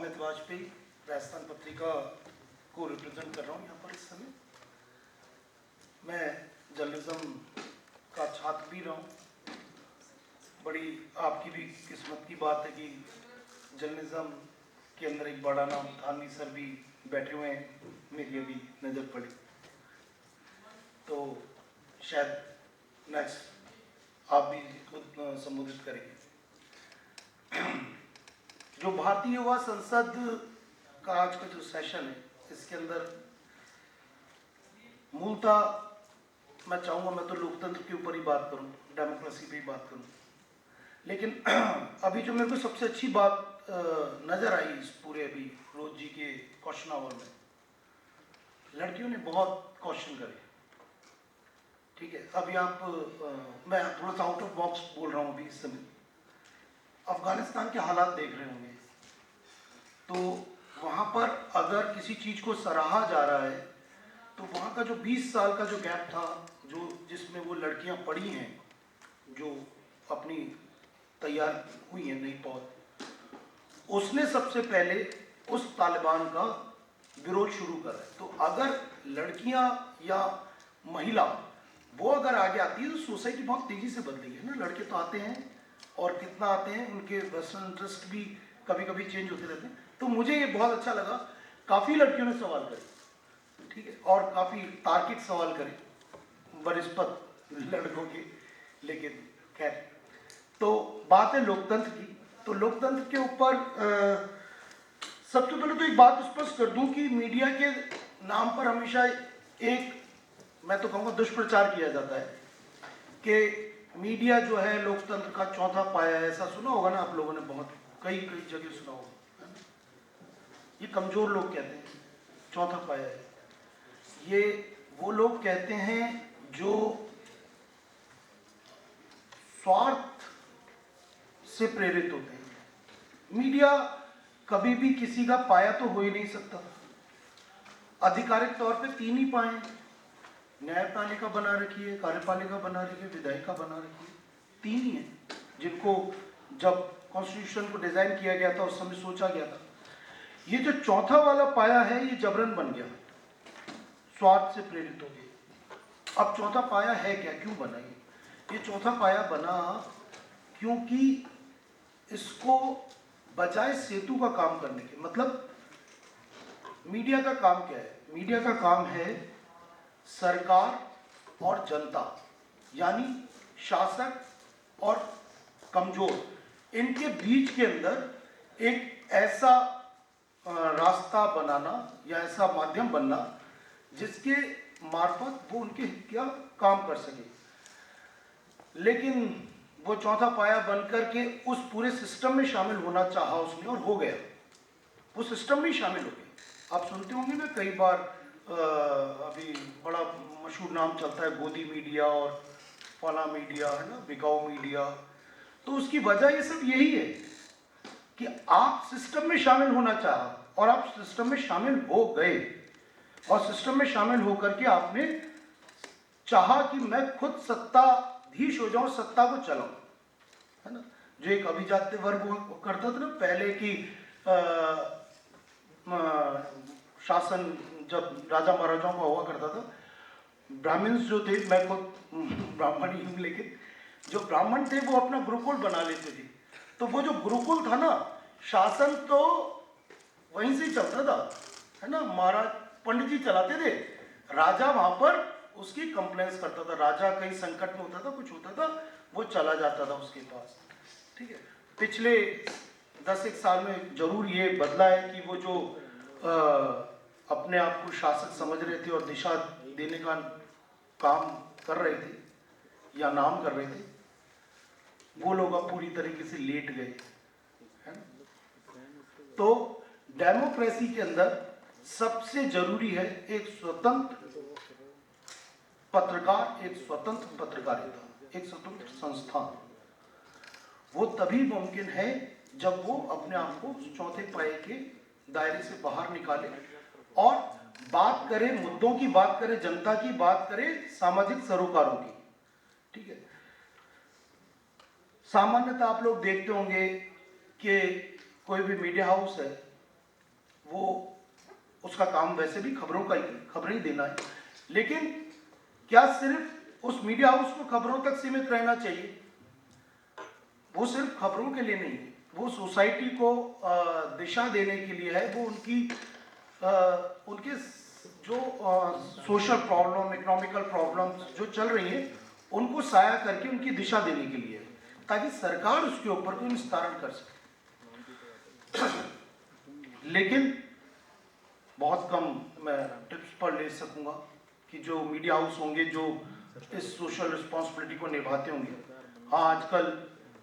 अमित वाजपेयी राजस्थान पत्रिका को रिप्रेजेंट कर रहा हूँ यहाँ पर इस समय। मैं जर्नलिज्म का छात्र भी रहा हूँ। बड़ी आपकी भी किस्मत की बात है कि जर्नलिज्म के अंदर एक बड़ा नाम थानवी सर भी बैठे हुए हैं, मेरी अभी नज़र पड़ी, तो शायद नेक्स्ट आप भी खुद संबोधित करेंगे। जो भारतीय युवा संसद का आज का जो सेशन है, इसके अंदर मूलतः मैं चाहूँगा, मैं तो लोकतंत्र के ऊपर ही बात करूँ, डेमोक्रेसी पे ही बात करूँ, लेकिन अभी जो मेरे को सबसे अच्छी बात नज़र आई इस पूरे अभी रोज जी के क्वेश्चन आवर में, लड़कियों ने बहुत क्वेश्चन करे। ठीक है, अभी आप मैं थोड़ा सा आउट ऑफ बॉक्स बोल रहा हूँ अभी इस समय। अफगानिस्तान के हालात देख रहे होंगे, तो वहाँ पर अगर किसी चीज़ को सराहा जा रहा है तो वहाँ का जो 20 साल का जो गैप था, जो जिसमें वो लड़कियाँ पढ़ी हैं, जो अपनी तैयार हुई हैं नई पौध, उसने सबसे पहले उस तालिबान का विरोध शुरू करा है। तो अगर लड़कियाँ या महिला वो अगर आगे आती है तो सोसाइटी बहुत तेज़ी से बदलेगी, है ना। लड़के तो आते हैं और कितना आते हैं, उनके वेस्टर्न इंटरेस्ट भी कभी कभी चेंज होते रहते हैं। तो मुझे ये बहुत अच्छा लगा, काफ़ी लड़कियों ने सवाल करे, ठीक है, और काफ़ी तार्किक सवाल करे बनिस्पत लड़कों के। लेकिन खैर, तो बात है लोकतंत्र की। तो लोकतंत्र के ऊपर सबसे पहले तो एक बात स्पष्ट कर दूं कि मीडिया के नाम पर हमेशा एक, मैं तो कहूँगा, दुष्प्रचार किया जाता है कि मीडिया जो है लोकतंत्र का चौथा पाया है। ऐसा सुना होगा ना आप लोगों ने, बहुत कई जगह सुना होगा, है ना। ये कमजोर लोग कहते हैं चौथा पाया है। ये वो लोग कहते हैं जो स्वार्थ से प्रेरित होते हैं। मीडिया कभी भी किसी का पाया तो हो ही नहीं सकता। आधिकारिक तौर पे 3 ही पाए, न्यायपालिका बना रखी है, कार्यपालिका बना रखी है, विधायिका बना रखी है। 3 ही हैं जिनको जब कॉन्स्टिट्यूशन को डिजाइन किया गया था उस समय सोचा गया था। ये जो चौथा वाला पाया है ये जबरन बन गया, स्वार्थ से प्रेरित हो गए। अब चौथा पाया है क्या, क्यों बना ये चौथा पाया बना क्योंकि इसको बजाय सेतु का काम करने के, मतलब मीडिया का काम क्या है? मीडिया का काम है सरकार और जनता, यानी शासक और कमजोर, इनके बीच के अंदर एक ऐसा रास्ता बनाना या ऐसा माध्यम बनना जिसके मार्फत वो उनके हित का काम कर सके। लेकिन वो चौथा पाया बनकर के उस पूरे सिस्टम में शामिल होना चाहा उसने, और हो गया, वो सिस्टम में शामिल हो गया। आप सुनते होंगे ना कई बार, अभी बड़ा मशहूर नाम चलता है गोदी मीडिया और फला मीडिया, है ना, बिकाऊ मीडिया। तो उसकी वजह ये सब यही है कि आप सिस्टम में शामिल होना चाहा और आप सिस्टम में शामिल हो गए, और सिस्टम में शामिल होकर के आपने चाहा कि मैं खुद सत्ताधीश हो जाऊं, सत्ता को चलाऊं, है ना। जो एक अभिजात्य वर्ग करता था ना पहले की शासन, जब राजा महाराजाओं का हुआ करता था, ब्राह्मण्स जो थे, मैं खुद ब्राह्मण ही हूँ, लेकिन जो ब्राह्मण थे वो अपना गुरुकुल बना लेते थे। तो वो जो गुरुकुल था ना, शासन तो वहीं से चलता था, है ना। महाराज पंडित जी चलाते थे, राजा वहां पर उसकी कंप्लेंट्स करता था। राजा कहीं संकट में होता था, कुछ होता था, वो चला जाता था उसके पास, ठीक है। पिछले 10-1 साल में जरूर ये बदला है कि वो जो अपने आप को शासक समझ रहे थे और दिशा देने का काम कर रहे थे या नाम कर रहे थे, वो लोग अब पूरी तरीके से लेट गए, है ना। तो डेमोक्रेसी के अंदर सबसे जरूरी है एक स्वतंत्र पत्रकार, एक स्वतंत्र पत्रकारिता, एक स्वतंत्र संस्थान। वो तभी मुमकिन है जब वो अपने आप को चौथे पाए के दायरे से बाहर निकाले और बात करे, मुद्दों की बात करे, जनता की बात करे, सामाजिक सरोकारों की, ठीक है। सामान्यतः आप लोग देखते होंगे कि कोई भी मीडिया हाउस है, वो उसका काम वैसे भी खबरों का ही, खबरें ही देना है, लेकिन क्या सिर्फ उस मीडिया हाउस को खबरों तक सीमित रहना चाहिए? वो सिर्फ खबरों के लिए नहीं है, वो सोसाइटी को दिशा देने के लिए है, वो उनके जो सोशल प्रॉब्लम, इकोनॉमिकल प्रॉब्लम्स जो चल रही हैं उनको साया करके उनकी दिशा देने के लिए है, ताकि सरकार उसके ऊपर कोई निस्तारण कर सके। लेकिन बहुत कम मैं टिप्स पर ले सकूंगा कि जो मीडिया हाउस होंगे जो इस सोशल रिस्पॉन्सिबिलिटी को निभाते होंगे। हाँ, आजकल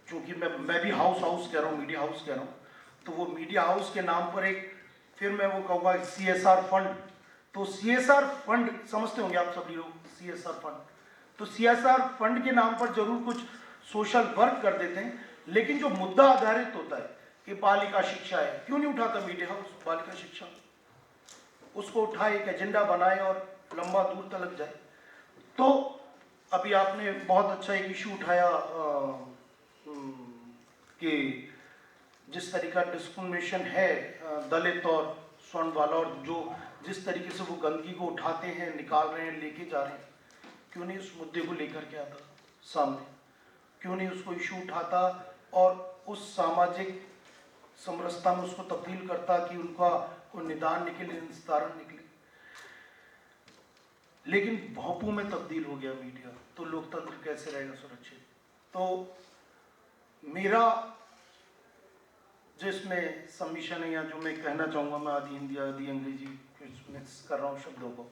चूंकि मैं भी हाउस कह रहा हूँ, मीडिया हाउस कह रहा हूँ, तो वो मीडिया हाउस के नाम पर एक, फिर मैं वो कहूँगा CSR फंड, तो CSR फंड समझते होंगे आप सभी लोग, CSR फंड, तो CSR फंड के नाम पर जरूर कुछ सोशल वर्क कर देते हैं, लेकिन जो मुद्दा आधारित होता है कि बालिका शिक्षा है, क्यों नहीं उठाता मीडिया हाउस बालिका शिक्षा? उसको उठाए, एक एजेंडा बनाए और लंबा दूर तक जाए। तो अभी आपने बहुत अच्छा एक इशू उठाया कि जिस तरीके का डिस्क्रिमिनेशन है दलित और स्वर्ण वाला, और जो जिस तरीके से वो गंदगी को उठाते हैं, निकाल रहे हैं, लेके जा रहे हैं, क्यों नहीं उस मुद्दे को लेकर के आता सामने? क्यों नहीं उसको इशू उठाता और उस सामाजिक समरसता में उसको तब्दील करता कि उनका कोई निदान निकले, निस्तारण निकले? लेकिन भोंपू में तब्दील हो गया मीडिया, तो लोकतंत्र कैसे रहेगा सुरक्षित? तो मेरा जो इसमें सबमिशन है, या जो मैं कहना चाहूँगा, मैं आधी हिंदी आधी अंग्रेजी मिक्स कर रहा हूँ शब्दों को,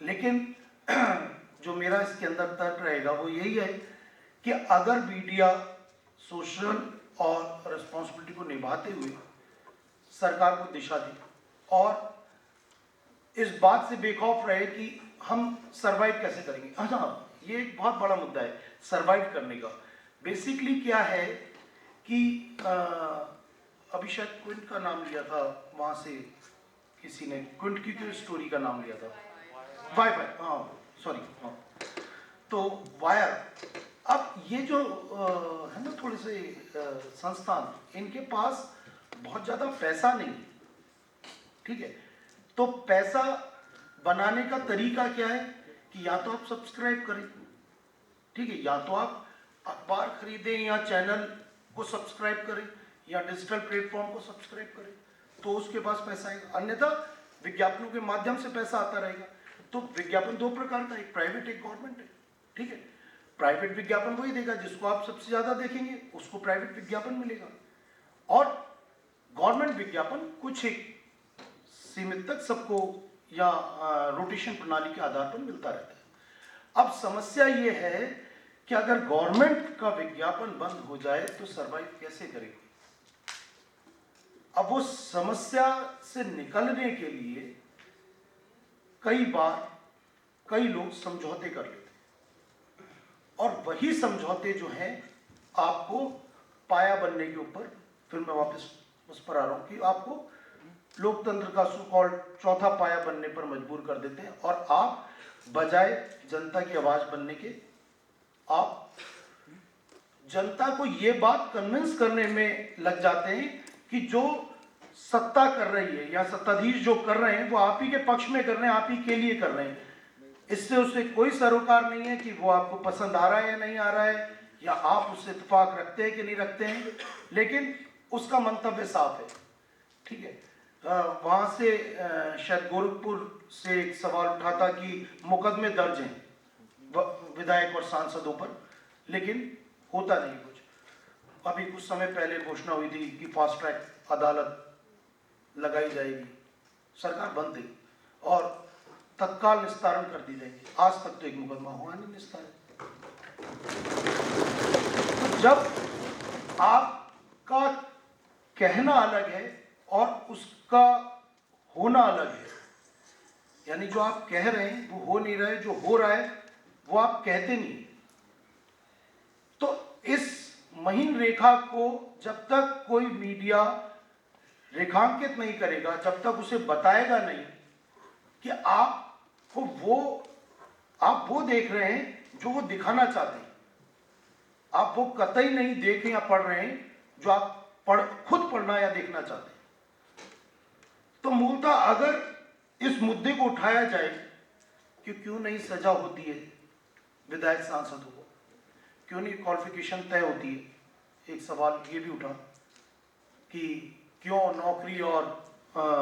लेकिन जो मेरा इसके अंदर तर्क रहेगा वो यही है कि अगर मीडिया सोशल और रिस्पॉन्सिबिलिटी को निभाते हुए सरकार को दिशा दे और इस बात से बेखौफ रहे कि हम सरवाइव कैसे करेंगे। हाँ, ये एक बहुत बड़ा मुद्दा है सरवाइव करने का। बेसिकली क्या है कि अभी शायद क्विंट का नाम लिया था, वहाँ से किसी ने क्विंट की स्टोरी का नाम लिया था, वाई, हाँ सॉरी, हाँ, तो वायर। अब ये जो है ना, थोड़े से संस्थान, इनके पास बहुत ज़्यादा पैसा नहीं, ठीक है, तो पैसा बनाने का तरीका क्या है कि या तो आप सब्सक्राइब करें, ठीक है, या तो आप अखबार खरीदें या चैनल को सब्सक्राइब करें या डिजिटल प्लेटफॉर्म को सब्सक्राइब करें, तो उसके पास पैसा आएगा। अन्यथा विज्ञापनों के माध्यम से पैसा आता रहेगा। तो विज्ञापन दो प्रकार का, एक प्राइवेट, एक गवर्नमेंट है, ठीक है। प्राइवेट विज्ञापन वही देगा जिसको आप सबसे ज्यादा देखेंगे, उसको प्राइवेट विज्ञापन मिलेगा, और गवर्नमेंट विज्ञापन कुछ एक सीमित तक सबको या रोटेशन प्रणाली के आधार पर मिलता रहता है। अब समस्या ये है कि अगर गवर्नमेंट का विज्ञापन बंद हो जाए तो सरवाइव कैसे करेगी? अब वो समस्या से निकलने के लिए कई बार कई लोग समझौते कर लेते हैं, और वही समझौते जो हैं आपको पाया बनने के ऊपर, फिर मैं वापस उस पर आ रहा हूं कि आपको लोकतंत्र का सो कॉल्ड चौथा पाया बनने पर मजबूर कर देते हैं, और आप बजाय जनता की आवाज बनने के, आप जनता को ये बात कन्विंस करने में लग जाते हैं कि जो सत्ता कर रही है या सत्ताधीश जो कर रहे हैं वो आप ही के पक्ष में कर रहे हैं, आप ही के लिए कर रहे हैं। इससे उससे कोई सरोकार नहीं है कि वो आपको पसंद आ रहा है या नहीं आ रहा है, या आप उससे इत्तेफाक रखते हैं कि नहीं रखते हैं, लेकिन उसका मंतव्य साफ है, ठीक है। वहाँ से शायद गोरखपुर से एक सवाल उठा था कि मुकदमे दर्ज हैं विधायक और सांसदों पर, लेकिन होता नहीं कुछ। अभी कुछ समय पहले घोषणा हुई थी कि फास्ट ट्रैक अदालत लगाई जाएगी, सरकार बंद थी, और तत्काल निस्तारण कर दी जाएगी। आज तक तो एक मुकदमा हुआ नहीं निस्तारण। तो जब आपका कहना अलग है और उसका होना अलग है, यानी जो आप कह रहे हैं वो हो नहीं रहा है, जो हो रहा है वो आप कहते नहीं, तो इस महीन रेखा को जब तक कोई मीडिया रेखांकित नहीं करेगा, जब तक उसे बताएगा नहीं कि आपको आप वो देख रहे हैं जो वो दिखाना चाहते हैं, आप वो कतई नहीं देख या पढ़ रहे हैं जो आप खुद पढ़ना या देखना चाहते हैं। तो मूलतः अगर इस मुद्दे को उठाया जाए कि क्यों नहीं सजा होती है विधायक सांसदों को, क्यों नहीं क्वालिफिकेशन तय होती है, एक सवाल ये भी उठा कि क्यों नौकरी और